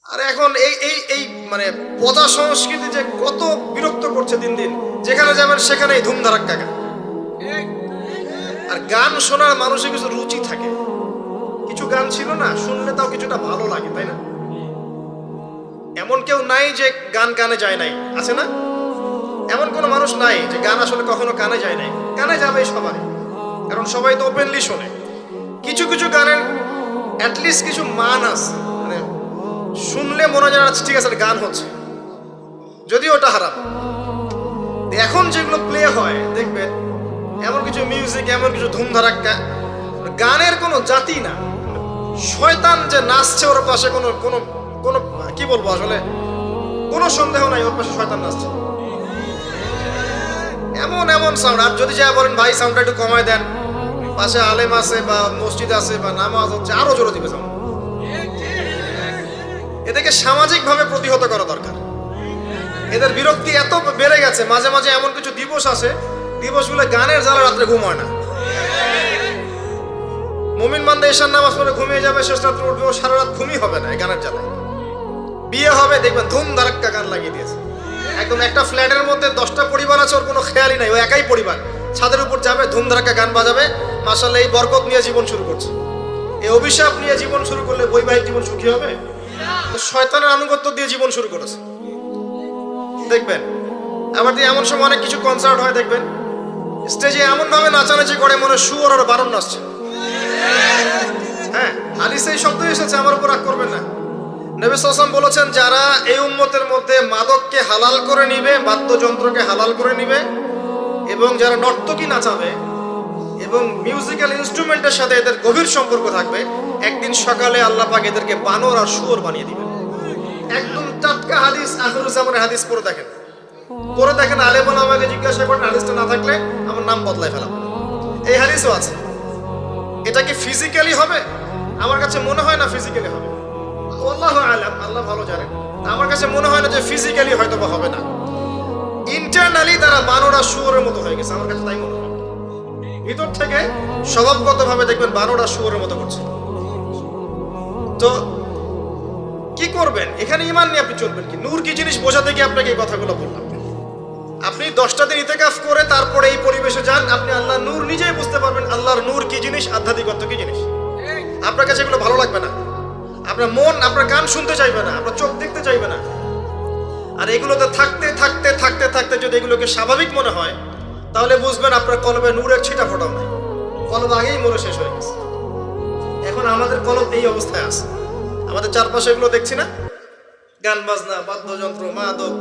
আর এখন এই এই এই মানে পচা সংস্কৃতি যে কত বিরক্ত করছে দিন দিন, যেখানে যাবেন সেখানেই ধুমধারাক্কা গান। আর গান শোনার মানুষের কিছু রুচি থাকে, কিছু গান ছিল না শুনলে তাও কিছুটা ভালো লাগে, তাই না? এমন কেউ নাই যে গান কানে যায় নাই, আছে না? এমন কোনো মানুষ নাই যে গান আসলে কখনো কানে যায় নাই। কানে যাবে সবাই, কারণ সবাই তো ওপেনলি শোনে। কিছু কিছু গানের অ্যাটলিস্ট কিছু মান আছে, মানে শুনলে মনে হয় যেন ঠিক আছে গান হচ্ছে, যদিও ওটা হারাম। এখন যেগুলো প্লে হয় দেখবেন, এমন কিছু মিউজিক, এমন কিছু ধুমধারাক্কা, গানের কোনো জাতি না। শয়তান যে নাচছে ওর পাশে, কোনো কোনো কোনো কি বলবো আসলে, কোনো সন্দেহ নাই ওর পাশে শয়তান নাচছে। এমন এমন সাউন্ড, আর যদি যা বলেন ভাই সাউন্ডটা একটু কমায় দেন, পাশে আলেম আছে বা মসজিদ আছে বা নামাজ হচ্ছে, আরো জোরে দিবে সাউন্ড। এদেরকে সামাজিকভাবে প্রতিহত করা দরকার। এদের বিরক্তি এত বেড়ে গেছে, মাঝে মাঝে এমন কিছু দিবস আছে, দিবসগুলো গানের জ্বালা রাত্রে ঘুম হয় না। মুমিন বান্দা ঈশার নামাজ পড়ে ঘুমিয়ে যাবে, শেষ রাত্রে উঠবে, ও সারা রাত ঘুমই হবে না এই গানের জ্বালায়। বিয়ে হবে দেখবেন ধুম ধারাক্কা গান লাগিয়ে দিয়েছে। একদম একটা ফ্ল্যাটের মধ্যে 10টা পরিবার আছে, ওর কোনো খেয়ালই নাই, ও একাই পরিবার, ছাদের উপর যাবে ধুম ধারাক্কা গান বাজাবে, মাশাআল্লাহ এই বরকত নিয়ে জীবন শুরু করছে। এই অভিশাপ নিয়ে জীবন শুরু করলে বৈবাহিক জীবন সুখী হবে? শয়তানের আনুগত্য দিয়ে জীবন শুরু করেছে দেখবেন। আবার এমন সময় অনেক কিছু কনসার্ট হয় দেখবেন, স্টেজে এমন ভাবে নাচানাচি করে মনে শুয়োর আর বারণ নাচছে। হ্যাঁ, হাদিসে এই শব্দ এসেছে, আমার উপর রাগ করবেন না। নবী সাল্লাল্লাহু আলাইহি ওয়াসাল্লাম বলেছেন, যারা এই উম্মতের মধ্যে মাদককে হালাল করে নিবে, বাদ্যযন্ত্রকে হালাল করে নিবে, এবং যারা নর্তকী নাচাবে এবং মিউজিক্যাল ইনস্ট্রুমেন্টের সাথে এদের গভীর সম্পর্ক থাকবে, একদিন সকালে আল্লাহ পাক এদেরকে বানর আর শুয়োর বানিয়ে দিবেন। একদম টাটকা হাদিস, আখিরুজ্জামানের হাদিস। পড়ে দেখেন, আলেমন আমাকে জিজ্ঞাসা করেন হাদিসটা না থাকলে আমার নাম বদলাই ফেলাম। এই হাদিসও আছে। এটা কি ফিজিক্যালি হবে? আমার কাছে মনে হয় না ফিজিক্যালি হবে, আল্লাহু আলাম, আল্লাহ ভালো জানেন। আমার কাছে মনে হয় না যে ফিজিক্যালি হয়তো বা হবে না, ইন্টারনালি তারা বানর আর শুয়োরের মতো হয়ে গেছে, আমার কাছে তাই মনে হয়। ভিতর থেকে স্বভাবগতভাবে দেখবেন বানর আর শুয়োরের মতো করছে। তো কি করবেন? এখানে ঈমান নিয়ে আপনি চলবেন কি? নূর কি জিনিস বোঝাতে গিয়ে আপনাকে এই কথাগুলো বললাম। আপনি 10টা দিন ইতিকাফ করে তারপরে এই পরিবেশে যান, আপনি আল্লাহর নূর নিজেই বুঝতে পারবেন, আল্লাহর নূর কি জিনিস, আধ্যাত্মিকত্ব কি জিনিস। আপনার কাছে এগুলো ভালো লাগবে না, আপনার মন, আপনার কান শুনতে চাইবে না, আপনার চোখ দেখতে চাইবে না। আর এগুলোতে থাকতে থাকতে থাকতে থাকতে যদি এগুলোকে স্বাভাবিক মনে হয়, তাহলে বুঝবেন আপনার কলবে নূরের ছিটা ফোটাও নাই, কলব আগেই মনে শেষ হয়ে গেছে। এখন আমাদের কলব এই অবস্থায় আছে। আমাদের চারপাশে এগুলো দেখছি না, গান বাজনা, বাদ্যযন্ত্র, মাদক,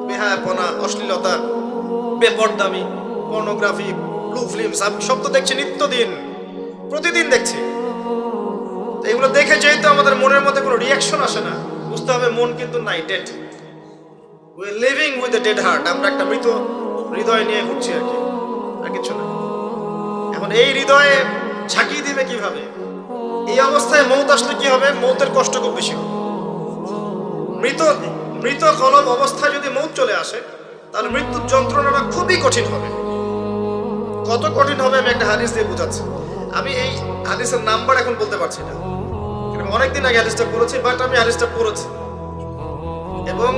বেহায়াপনা, অশ্লীলতা, বেপরদামি, পর্নোগ্রাফি, ব্লু ফিল্ম, সব তো দেখছি নিত্যদিন, প্রতিদিন দেখছি। এগুলো দেখে যেহেতু আমাদের মনের মধ্যে কোনো রিয়াকশন আসে না, বুঝতে হবে মন কিন্তু নাই, dead. We are living with a dead heart. আমরা একটা মৃত হৃদয় নিয়ে ঘুরছি আর কি, আর কিছু না। এখন এই হৃদয়ে ঝাঁকিয়ে দিবে কিভাবে? এই অবস্থায় মৌত আসলে কি হবে? মৌতের কষ্ট খুব বেশি হবে। মৃত মৃত কলব অবস্থায় যদি মৌত চলে আসে, তাহলে মৃত্যুর যন্ত্রণাটা খুবই কঠিন হবে। কত কঠিন হবে আমি একটা হাদিস দিয়ে বোঝাচ্ছি। আমি এই হাদিসের নাম্বার এখন বলতে পারছি না, অনেকদিন আগে হাদিসটা পড়েছি, বাট আমি হাদিসটা পড়েছি। এবং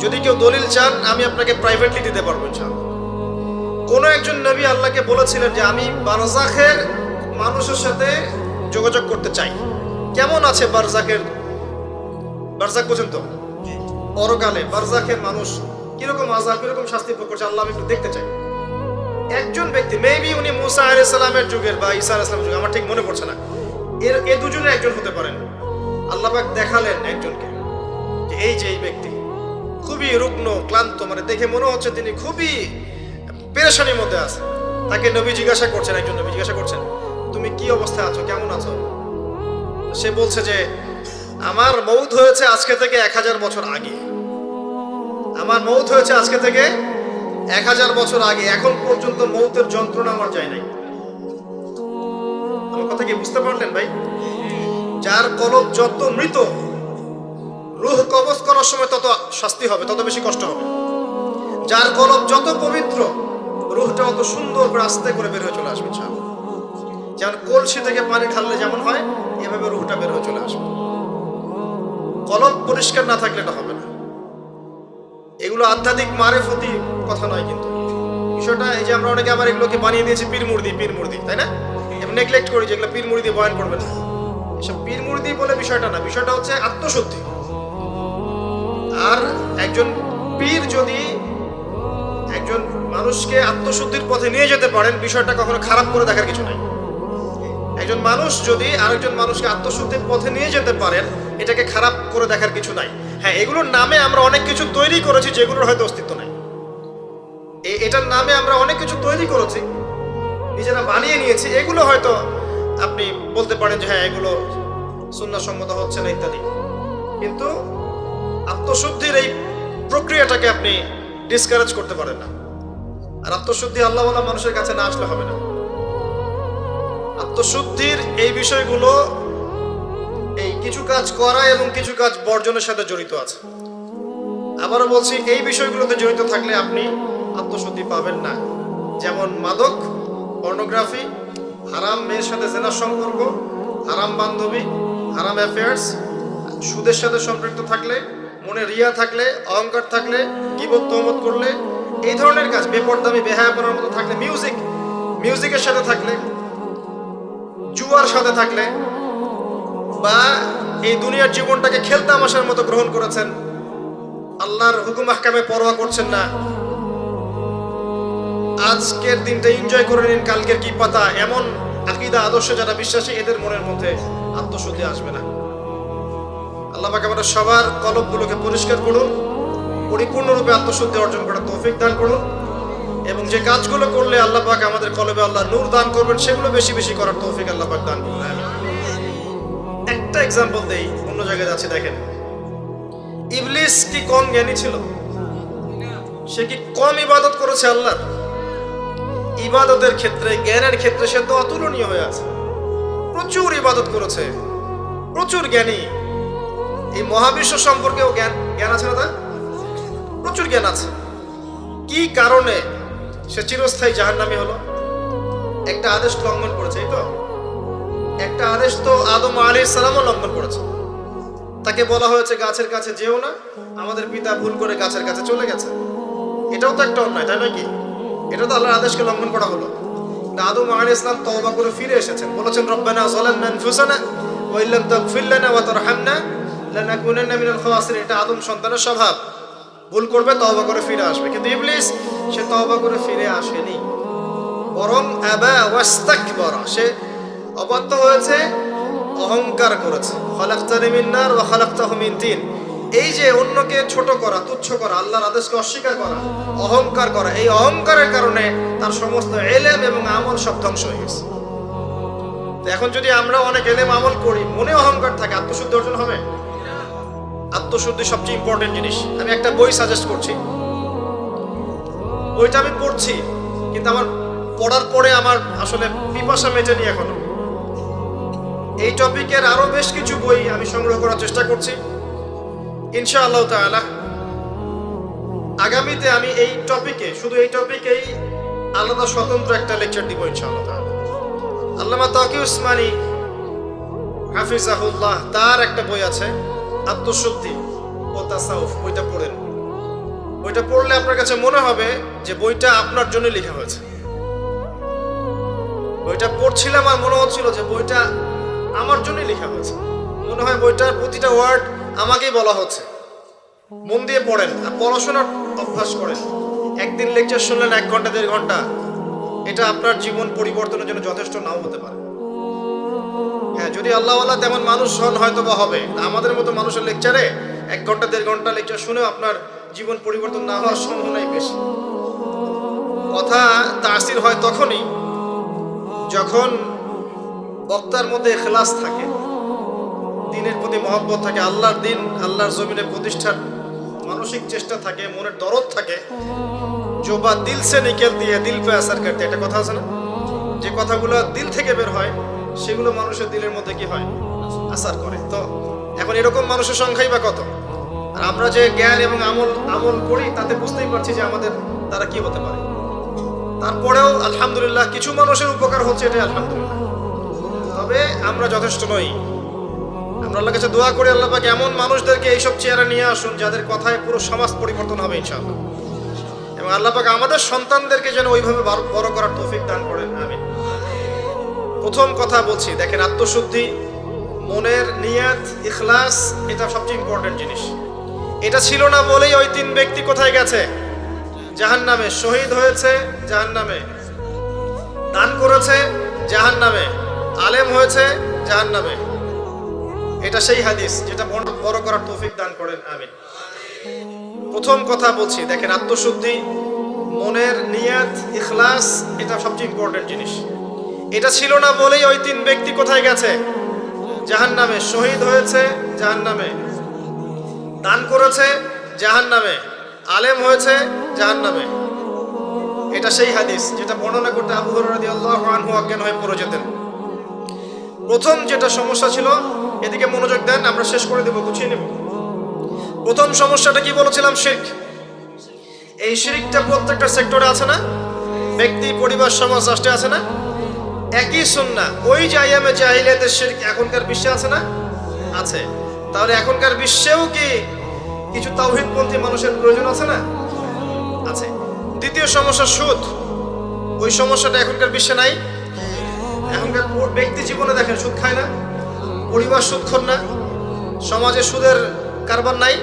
যদি কেউ দলিল চান আমি আপনাকে প্রাইভেটলি দিতে পারবো ইনশাআল্লাহ। কোনো একজন নবী আল্লাহকে বলেছিলেন যে আমি বারজাখের মানুষের সাথে যোগাযোগ করতে চাই। কেমন আছে বারজাখের, বারজাখ বোঝেন তো, পরকালে বারজাখের মানুষ কিরকম আযাব, কিরকম শাস্তি ভোগ করছে, আল্লাহ আমি একটু দেখতে চাই। একজন ব্যক্তি, মেবি উনি মুসা আলাইহিস সালামের যুগের বা ঈসা আলাইহিস সালামের যুগের, আমার ঠিক মনে পড়ছে না, এর দুজনে একজন হতে পারেন। আল্লাহ পাক দেখালেন একজনকে যে এই যে এই ব্যক্তি খুবই রুগ্ন, ক্লান্ত, মানে দেখে মনে হচ্ছে তিনি খুবই পেরেশানির মধ্যে আছে। তাকে নবী জিজ্ঞাসা করছেন, একজন নবী জিজ্ঞাসা করছেন, তুমি কি অবস্থায় আছো, কেমন আছো? সে বলছে যে আমার মৌত হয়েছে আজকে থেকে 1000 বছর আগে। আমার মৌত হয়েছে আজকে থেকে 1000 বছর আগে, এখন পর্যন্ত মৌতের যন্ত্রণা আমার যায় নাই। আমার কথা কি বুঝতে পারলেন ভাই? যার কলব যত মৃত, রূহ কবজ করার সময় তত শাস্তি হবে, তত বেশি কষ্ট হবে। যার কলব যত পবিত্র, রূহটা অত সুন্দর করে আস্তে করে বের হয়ে চলে আসবে ইনশাআল্লাহ। যেমন কলসি থেকে পানি ঢাললে যেমন হয়, এভাবে রূহটা বের হয়ে চলে আসবে। কলব পরিষ্কার না থাকলে এটা হবে না। এগুলো আধ্যাত্মিক মারেফতি কথা নয়, কিন্তু বিষয়টা এই যে আমরা অনেকে আবার এগুলোকে বানিয়ে দিয়েছি পীর মুর্দি, তাই না? এবং নেগলেক্ট করি যেগুলো পীর মুর্দি বয়ান করবেন না, এসব পীর মুর্দি বলে বিষয়টা না। বিষয়টা হচ্ছে আত্মশুদ্ধি। আর একজন পীর যদি একজন মানুষকে আত্মশুদ্ধির পথে নিয়ে যেতে পারেন, বিষয়টা কখনো খারাপ করে দেখার কিছু নাই। একজন মানুষ যদি আরেকজন মানুষকে আত্মশুদ্ধির পথে নিয়ে যেতে পারেন, এটাকে খারাপ করে দেখার কিছু নাই। হ্যাঁ, এগুলোর নামে আমরা অনেক কিছু তৈরি করেছি যেগুলোর হয়তো অস্তিত্ব নাই। এটার নামে আমরা অনেক কিছু তৈরি করেছি, নিজেরা বানিয়ে নিয়েছি। এগুলো হয়তো আপনি বলতে পারেন যে হ্যাঁ এগুলো সুন্নাহসম্মত হচ্ছে না ইত্যাদি, কিন্তু আত্মশুদ্ধির এই প্রক্রিয়াটাকে আপনি ডিসকারেজ করতে পারেন না। আর আত্মশুদ্ধি আল্লাহওয়ালা মানুষের কাছে না আসলে হবে না। আত্মশুদ্ধির এই বিষয়গুলো এই কিছু কাজ করা এবং কিছু কাজ বর্জনের সাথে জড়িত আছে। আবারও বলছি, এই বিষয়গুলোতে জড়িত থাকলে আপনি আত্মশুদ্ধি পাবেন না। যেমন মাদক, পর্নোগ্রাফি, হারাম মেয়ের সাথে জেনার সম্পর্ক, হারাম বান্ধবী, হারাম অ্যাফেয়ার্স, সুদের সাথে সম্পৃক্ত থাকলে, মনে রিয়া থাকলে, অহংকার থাকলে, গীবত তহমত করলে, এই ধরনের কাজ, বেপরদামি বেহায়াপনার মতো থাকলে, মিউজিকের সাথে থাকলে, জুয়ার সাথে থাকলে, বা এই দুনিয়ার জীবনটাকে খেলতামাশার মতো গ্রহণ করেছেন, আল্লাহর হুকুম আহকামে পরোয়া করছেন না, আজকের দিনটা এনজয় করে নিন, কালকের কি পাতা, এমন আকীদা আদর্শ যারা বিশ্বাসী, এদের মনের মধ্যে আত্মশুদ্ধি আসবে না। আল্লাহ পাক আমাদের সবার কলবগুলোকে পরিষ্কার করুন, পরিপূর্ণরূপে আত্মশুদ্ধি অর্জন করার তৌফিক দান করুন, এবং যে কাজগুলো করলে আল্লাহ পাক আমাদের কলবে আল্লাহ নূর দান করবেন, সেগুলো বেশি বেশি করার তৌফিক আল্লাহ পাক দান করুন। একটা এক্সাম্পল দেই, অন্য জায়গায় যাচ্ছি। দেখেন, ইবলিস কি কম জ্ঞানী ছিল? সে কি কম ইবাদত করেছে আল্লাহর? ইবাদতের ক্ষেত্রে, জ্ঞানের ক্ষেত্রে সে তো অতুলনীয় হয়ে আছে। প্রচুর ইবাদত করেছে, প্রচুর জ্ঞানী। এই মহাবিশ্ব সম্পর্কেও জ্ঞান আছে না? তার প্রচুর জ্ঞান আছে। কি কারণে সে চিরস্থায়ী জাহান্নামী হলো? একটা আদেশ লঙ্ঘন করেছে। এই তো একটা আদেশ তো আদম আলাইহিস সালামও লঙ্ঘন করেছে। তাকে বলা হয়েছে গাছের কাছে যেও না, আমাদের পিতা ভুল করে গাছের কাছে চলে গেছে। এটাও তো একটা অন্যায়, তাই নয় কি? এটা তো আল্লাহর আদেশকে লঙ্ঘন করা হলো। আদম আলাইহিস সালাম তওবা করে ফিরে এসেছেন, বলেছেন রব্বানা যালামনা আনফুসানা ওয়া ইল্লাম তাগফির লানা ওয়া তারহামনা লানাকুনান্না মিনাল খাসিরিন। এটা আদম সন্তানের স্বভাব, ভুল করবে, তওবা করে ফিরে আসবে। কিন্তু ইবলিস সে তওবা করে ফিরে আসেনি, বরং আবা ওয়াস্তাকবারা, সে অবাধ্য হয়েছে, অহংকার করেছে। খালাকতানি মিন নার ওয়া খালাকতাহু মিন তিন। এই যে অন্যকে ছোট করা, তুচ্ছ করা, আল্লাহর আদেশকে অস্বীকার করা, অহংকার করা, এই অহংকারের কারণে তার সমস্ত ইলম এবং আমল সব ধ্বংস হয়ে গেছে। এখন যদি আমরা অনেক ইলম আমল করি, মনে অহংকার থাকে, আত্মশুদ্ধি অর্জন হবে? আত্মশুদ্ধি সবচেয়ে ইম্পর্টেন্ট জিনিস। আমি একটা বই সাজেস্ট করছি, বইটা আমি পড়ছি, কিন্তু আমার পড়ার পরে আমার আসলে পিপাসা মেটেনি এখনো। এই টপিকের আরো বেশ কিছু বই আমি সংগ্রহ করার চেষ্টা করছি ইনশাআল্লাহ তাআলা। আগামীতে আমি এই টপিকে, শুধু এই টপিকেই আলাদা স্বতন্ত্র একটা লেকচার দিব ইনশাআল্লাহ তাআলা। আল্লামা তাকি উসমানী হাফিজাহুল্লাহ, তার একটা বই আছে আত্মশুদ্ধি ও তাসাউফ। বইটা পড়েন। বইটা পড়লে আপনার কাছে মনে হবে যে বইটা আপনার জন্য লেখা হয়েছে। বইটা পড়ছিলাম আর মনে হচ্ছিল যে বইটা আমার জন্যই লেখা হয়েছে। মনে হয় বইটার প্রতিটা ওয়ার্ড আমাকেই বলা হচ্ছে। মন দিয়ে পড়েন আর পড়াশোনার অভ্যাস করেন। একদিন লেকচার শুনলেন 1 ঘন্টা 1.5 ঘন্টা, এটা আপনার জীবন পরিবর্তনের জন্য যথেষ্ট নাও হতে পারে। হ্যাঁ, যদি আল্লাহওয়ালা তেমন মানুষ হন হয়তো বা হবে। আমাদের মতো মানুষের লেকচারে 1 ঘন্টা 1.5 ঘন্টা লেকচার শুনেও আপনার জীবন পরিবর্তন না হওয়ার সম্ভাবনাই বেশি। কথা তাসির হয় তখনই যখন বক্তার মধ্যে ইখলাস থাকে, দ্বীনের প্রতি মহব্বত থাকে, আল্লাহর দ্বীন, আল্লাহর জমিনে প্রতিষ্ঠার মানসিক চেষ্টা থাকে, মনের দরদ থাকে। जो बात दिल से निकलती है दिल पे असर करती है, একটা কথা আছে না? যে কথাগুলো দিল থেকে বের হয় সেগুলো মানুষের দিলের মধ্যে কি হয়? আসার করে। তো এখন এরকম মানুষের সংখ্যাই বা কত? আর আমরা যে জ্ঞান এবং আমল করি তাতে বুঝতেই পারছি যে আমাদের তারা কি হতে পারে। তারপরেও আলহামদুলিল্লাহ কিছু মানুষের উপকার হচ্ছে, এটাই আলহামদুলিল্লাহ। তবে আমরা যথেষ্ট নই। আমরা আল্লাহর কাছে দোয়া করি আল্লাহ পাক এমন মানুষদেরকে এইসব চেয়ারে নিয়ে আসুন যাদের কথায় পুরো সমাজ পরিবর্তন হবে ইনশাআল্লাহ, এবং আল্লাহ পাক আমাদের সন্তানদেরকে যেন ওইভাবে বড় করার তৌফিক দান করেন, আমিন। প্রথম কথা বলছি, দেখেন, আত্মশুদ্ধি, মনের নিয়াত, ইখলাস, এটা সবচেয়ে ইম্পর্টেন্ট জিনিস। এটা ছিল না বলেই ওই তিন ব্যক্তি কোথায় গেছে? জাহান্নামে। শহীদ হয়েছে জাহান্নামে, দান করেছে জাহান্নামে, আলেম হয়েছে জাহান্নামে। এটা সেই হাদিস যেটা বড় করার তৌফিক দান করেন, আমিন। প্রথম কথা বলছি, দেখেন, আত্মশুদ্ধি, মনের নিয়াত, ইখলাস, এটা সবচেয়ে ইম্পর্টেন্ট জিনিস। এটা ছিল না বলেই ওই তিন ব্যক্তি কোথায় গেছে? জাহান্নামে। শহীদ হয়েছে জাহান্নামে, দান করেছে জাহান্নামে, আলেম হয়েছে জাহান্নামে। এটা সেই হাদিস যেটা বর্ণনা করতে আবু হুরায়রা রাদিয়াল্লাহু আনহু অজ্ঞান হয়ে পড়ে যেতেন। প্রথম যেটা সমস্যা ছিল, এদিকে মনোযোগ দেন, আমরা শেষ করে দেব, গুছিয়ে নেব। প্রথম সমস্যাটা কি বলেছিলাম? শিরক। এই শিরকটা প্রত্যেকটা সেক্টরে আছে না? ব্যক্তি, পরিবার, সমাজ, রাষ্ট্রে আছে না? একই সুন্নাহ। ওই যে আইয়ামে জাহিলিয়াতের শিরক এখনকার বিশ্বে আছে না? আছে। তাহলে এখনকার বিশ্বেও কি কিছু তাওহীদপন্থী মানুষের প্রয়োজন আছে না? আছে। দ্বিতীয় সমস্যা সুদ। ওই সমস্যাটা এখনকার বিশ্বে নাই? এখনকার ব্যক্তি জীবনে দেখেন সুদ খায় না, পরিবার সুদখোর না, সমাজে সুদের কারবার নাই,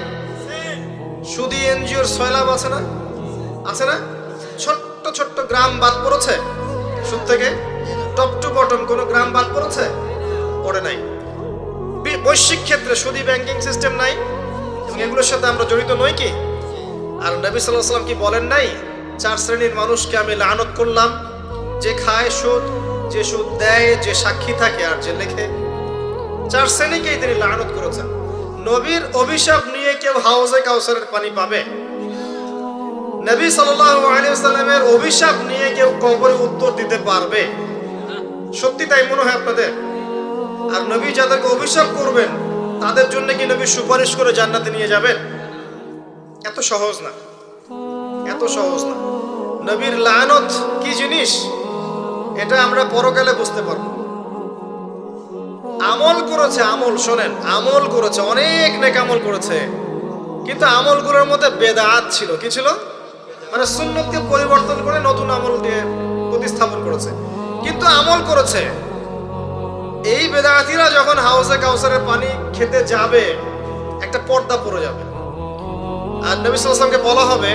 সুদী এনজিওর সয়লাভ আছে না? আছে না? ছোট্ট ছোট্ট গ্রাম বাদ পড়েছে সুদ থেকে, টপ টু বটম কোনো গ্রাম বাদ পড়েছে? পড়ে নাই। বৈশ্বিক ক্ষেত্রে সুদী ব্যাংকিং সিস্টেম নাই, এবং এগুলোর সাথে আমরা জড়িত নই কি? আর নবী সাল্লাল্লাহু আলাইহি ওয়াসাল্লাম কি বলেন নাই, চার শ্রেণীর মানুষকে আমি লানত করলাম, যে খায় সুদ, যে সুদ দেয়, যে সাক্ষী থাকে, আর যে লেখে। চার শ্রেণীকেই তিনি লানত করেছেন। নবীর অভিশাপ নিয়ে কেউ হাউজে কাউসারের পানি পাবে? নবী সাল্লাল্লাহু আলাইহি ওয়াসাল্লামের অভিশাপ নিয়ে কেউ কবরে উত্তর দিতে পারবে? সত্যি তাই মনে হয় আপনাদের? আর নবী যাদেরকে অভিশাপ করবেন তাদের জন্য কি নবী সুপারিশ করে জান্নাতে নিয়ে যাবেন? এত সহজ না, এত সহজ না। নবীর লানত কি জিনিস এটা আমরা পরকালে বুঝতে পারবো। আমল করেছে, আমল, শোনেন, আমল করেছে, অনেক নেক আমল করেছে, কিন্তু আমলগুলোর মধ্যে বেদাত ছিল। কি ছিল? মানে সুন্নতকে পরিবর্তন করে নতুন আমল দিয়ে প্রতিস্থাপন করেছে, কিন্তু আমল করেছে। এই বেদাতিরা যখন হাউজে কাউসারের পানি খেতে যাবে, একটা পর্দা পড়ে যাবে, আর নবী সাল্লাল্লাহু আলাইহি ওয়াসাল্লামকে বলা হবে,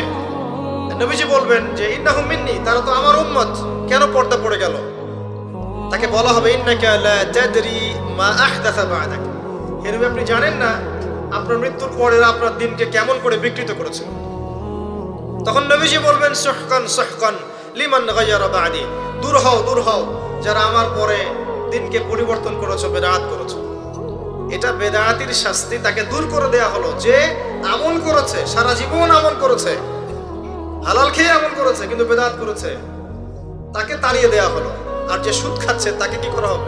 নবীজি বলবেন যে ইন্নাহুম মিন্নি, তারা তো আমার উম্মত, কেন পর্দা পড়ে গেল? তাকে বলা হবে ইন্নাকা লা তাদরি মা আহদাসা বা'দাক, হে নবী, আপনি জানেন না আপনার মৃত্যুর পরে আপনার দিনকে কেমন করে বিকৃত করেছে। তখন নবীজি বলবেন সুহকান সুহকান লিমান গায়্যারা বা'দি, দূর হও, দূর হও, যারা আমার পরে দিনকে পরিবর্তন করেছো, বেদাত করেছো। এটা বেদাতির শাস্তি, তাকে দূর করে দেয়া হলো। যে আমল করেছে, সারা জীবন আমল করেছে, হালাল খেয়ে আমল করেছে, কিন্তু বেদাত করেছে, তাকে তাড়িয়ে দেয়া হলো। আর যে সুদ খাচ্ছে তাকে কি করা হবে?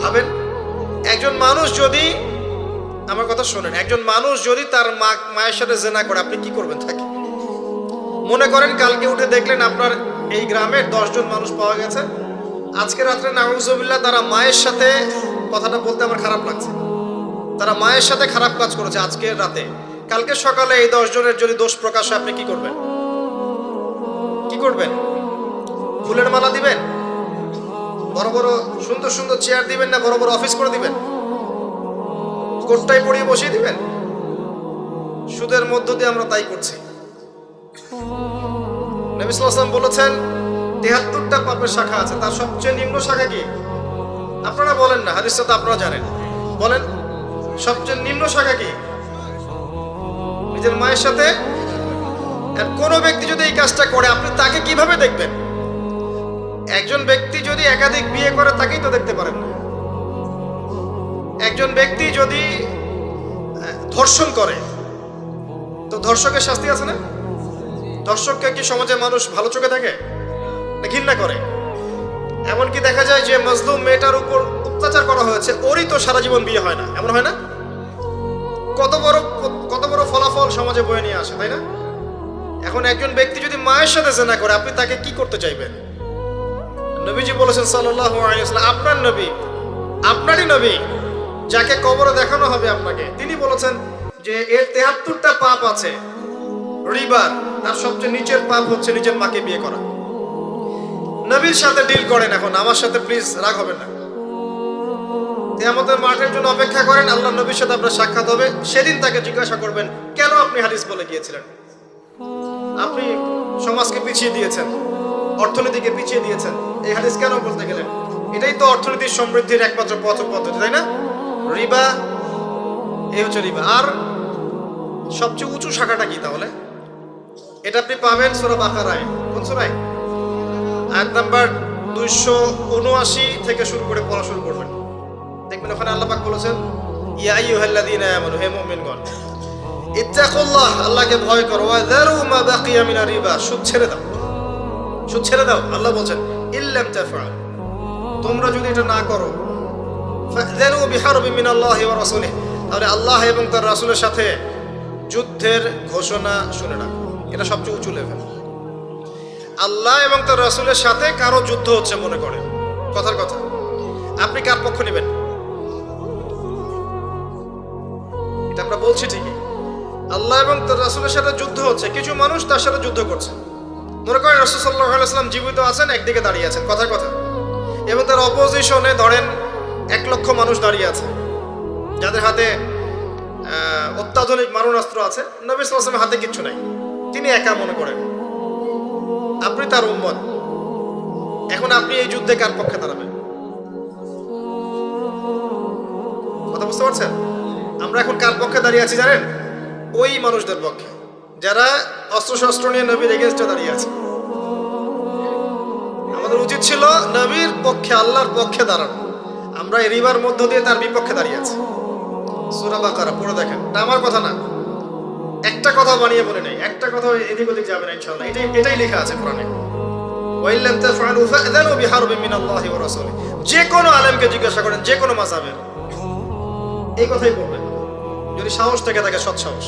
ভাবেন, একজন মানুষ যদি, আমার কথা শোনেন, একজন মানুষ যদি তার মায়ের সাথে জেনা করে, আপনি কি করবেন তাকে? মনে করেন কালকে উঠে দেখলেন আপনার এই গ্রামে 10 জন মানুষ পাওয়া গেছে, আজকে রাত্রে নাউজুবিল্লাহ তারা মায়ের সাথে, কথাটা বলতে আমার খারাপ লাগছে, তারা মায়ের সাথে খারাপ কাজ করেছে আজকে রাতে। কালকে সকালে এই 10 জনের যদি দোষ প্রকাশ হয়, আপনি কি করবেন? কি করবেন? ফুলের মালা দিবেন? বড় বড় সুন্দর সুন্দর চেয়ার দিবেন, না বড় বড় অফিস করে দিবেন? কোটটাই পরিয়ে বসিয়ে দিবেন? সুদের মধ্য দিয়ে আমরা তাই করছি। নবী সাল্লাল্লাহু আলাইহি ওয়াসাল্লাম বলেছেন 73টা পাপের শাখা আছে, তার সবচেয়ে নিম্ন শাখা কি? আপনারা বলেন না, হাদিসটা তো আপনারা জানেন, বলেন সবচেয়ে নিম্ন শাখা কি? নিজের মায়ের সাথে। কোনো ব্যক্তি যদি এই কাজটা করে, আপনি তাকে কিভাবে দেখবেন? একজন ব্যক্তি যদি একাধিক বিয়ে করে, তাকেই তো দেখতে পারেন না। একজন ব্যক্তি যদি ধর্ষণ করে, তো ধর্ষকের শাস্তি আছে না? ধর্ষককে কি সমাজে মানুষ ভালো চোখে দেখে না ঘৃণা করে? এমনকি দেখা যায় যে মজলুম মেয়েটার উপর অত্যাচার করা হয়েছে, ওরই তো সারা জীবন বিয়ে হয় না, এমন হয় না? কত বড় ফলাফল সমাজে বয়ে নিয়ে আসে, তাই না? এখন একজন ব্যক্তি যদি মায়ের সাথে জেনা করে, আপনি তাকে কি করতে চাইবেন? নবীজি বলেছেন সাল্লাল্লাহু আলাইহি ওয়াসাল্লাম, আপনার নবী, আপনারই নবী, যাকে কবরে দেখানো হবে আপনাকে, তিনি বলেছেন যে এর 73টা পাপ আছে রিবার, তার সবচেয়ে নিচের পাপ হচ্ছে নিজের মাকে বিয়ে করা। নবীর সাথে ডিল করেন, এখন আমার সাথে প্লিজ রাগ হবেন না। কিয়ামতের মাঠের জন্য অপেক্ষা করেন, আল্লাহ নবীর সাথে আপনার সাক্ষাৎ হবে। সেদিন তাকে জিজ্ঞাসা করবেন, কেন আপনি হাদিস বলে গিয়েছিলেন? আপনি সমাজকে পিছিয়ে দিয়েছেন, অর্থনীতিকে পিছিয়ে দিয়েছেন, এই হাদিস কেন বলতে গেলেন? এটাই তো অর্থনীতির সমৃদ্ধির একমাত্র পথ পদ্ধতি, তাই না? রিবা, এই হচ্ছে রিবা। আর সবচেয়ে উঁচু শাখাটা কি তাহলে? এটা আপনি পাবেন সূরা বাকারায়। কোন সূরায়? আয়াত নাম্বার 279 থেকে শুরু করে পড়া শুরু করবেন, দেখবেন ওখানে আল্লাহ পাক বলেছেন, ইয়া আইয়ুহাল্লাযীনা আমানু, হে মুমিনগণ, ইত্তাকুল্লাহ, আল্লাহকে ভয় করো, ওয়া যারু মা বাকিয়া মিনার রিবা, সুদ ছেড়ে দাও, সুদ ছেড়ে দাও। আল্লাহ বলেন, ইল্লাম তাফআল, তোমরা যদি এটা না করো, ফাযযানু বিহারবিন মিনাল্লাহি ওয়া রাসূলিহি, তাহলে আল্লাহ এবং তার রাসূলের সাথে যুদ্ধের ঘোষণা শুনে রাখো। এটা সবচেয়ে উঁচু লেভেল। আল্লাহ এবং তার রাসূলের সাথে কারো যুদ্ধ হচ্ছে মনে করে, কথার কথা, আপনি কার পক্ষ নেবেন? এটা আমরা বলছি ঠিকই, আল্লাহ এবং তার রাসূলের সাথে যুদ্ধ হচ্ছে, কিছু মানুষ তার সাথে যুদ্ধ করছে। মনে করেন রাসূল সাল্লাল্লাহু আলাইহি ওয়াসাল্লাম জীবিত আছেন, একদিকে দাঁড়িয়ে আছেন, কথার কথা, এবং তার অপোজিশনে ধরেন 1 লক্ষ মানুষ দাঁড়িয়ে আছে, যাদের হাতে অত্যাধুনিক মারণাস্ত্র আছে, নবী সাল্লাল্লাহু আলাইহি ওয়াসাল্লামের হাতে কিচ্ছু নাই, তিনি একা মনে করেন, আপনি তার উম্মত। এখন আপনি এই যুদ্ধে কার পক্ষে দাঁড়াবেন? কথা বুঝতে পারছেন? আমরা এখন কার পক্ষে দাঁড়িয়ে আছি জানেন? ওই মানুষদের পক্ষে যারা অস্ত্রশস্ত্র নিয়ে নবীর এগেইনস্টে দাঁড়িয়ে আছে। আমাদের উচিত ছিল নবীর পক্ষে, আল্লাহর পক্ষে দাঁড়ানো। আমরা এই রিবার মধ্য দিয়ে তার বিপক্ষে দাঁড়িয়ে আছি। সূরা বাকারা পড়ে দেখেন, এটা আমার কথা না, একটা কথা বানিয়ে বলে নেই, একটা কথা এদিক ওদিক যাবে না ইনশাআল্লাহ। এটাই লেখা আছে কোরআনে, ওয়াইল্লাম তাফআলু ফাযযানু বিহারবিন মিনাল্লাহি ওয়া রাসূলিহি। যে কোনো আলেমকে জিজ্ঞাসা করেন, যে কোনো মাযহাবের, এই কথাই বলবেন, যদি সাহস থেকে থাকে, সৎ সাহস।